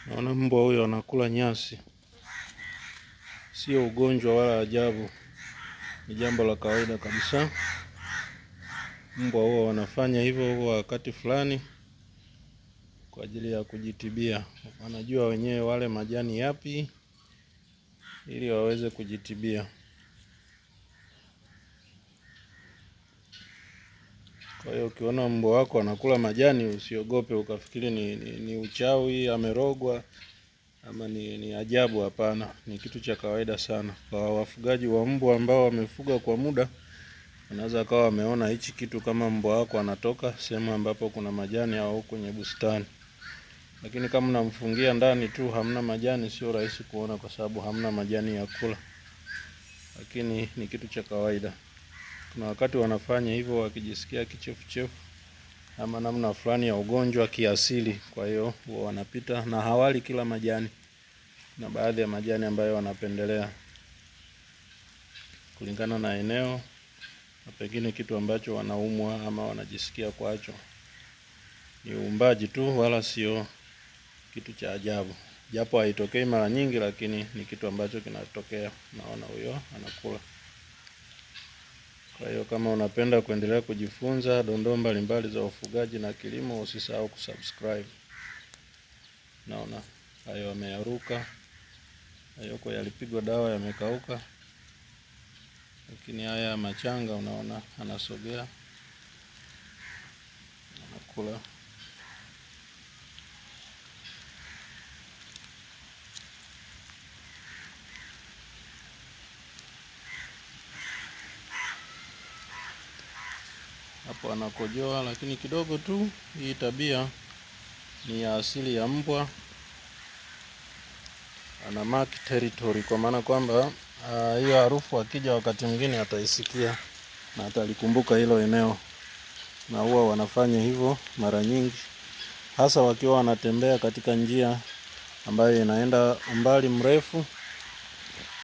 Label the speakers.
Speaker 1: Naona mbwa huyo anakula nyasi. Sio ugonjwa wala ajabu, ni jambo la kawaida kabisa. Mbwa huwa wanafanya hivyo huwa wakati fulani kwa ajili ya kujitibia. Wanajua wenyewe wale majani yapi ili waweze kujitibia. Kwa hiyo ukiona mbwa wako anakula majani, usiogope ukafikiri ni uchawi, amerogwa ama ni ajabu. Hapana, ni kitu cha kawaida sana. Kwa wafugaji wa mbwa ambao wamefuga kwa muda, wanaweza kawa wameona hichi kitu kama mbwa wako anatoka sehemu ambapo kuna majani au kwenye bustani. Lakini kama unamfungia ndani tu hamna majani, sio rahisi kuona kwa sababu hamna majani ya kula. Lakini ni kitu cha kawaida. Kuna wakati wanafanya hivyo wakijisikia kichefuchefu ama namna fulani ya ugonjwa kiasili. Kwa hiyo wanapita na hawali kila majani, na baadhi ya majani ambayo wanapendelea kulingana na eneo na pengine kitu ambacho wanaumwa ama wanajisikia kwacho. Ni uumbaji tu wala sio kitu cha ajabu. Japo haitokei mara nyingi, lakini ni kitu ambacho kinatokea. Naona huyo anakula. Kwa hiyo kama unapenda kuendelea kujifunza dondoo mbalimbali za ufugaji na kilimo, usisahau kusubscribe. Naona hayo yameyaruka. Hayo kwa yalipigwa dawa yamekauka. Lakini haya machanga unaona anasogea. Anakula. Hapo anakojoa, lakini kidogo tu. Hii tabia ni ya asili ya mbwa. Ana mark territory, kwa maana kwamba hiyo harufu akija wakati mwingine ataisikia na atalikumbuka hilo eneo. Na huwa wanafanya hivyo mara nyingi, hasa wakiwa wanatembea katika njia ambayo inaenda umbali mrefu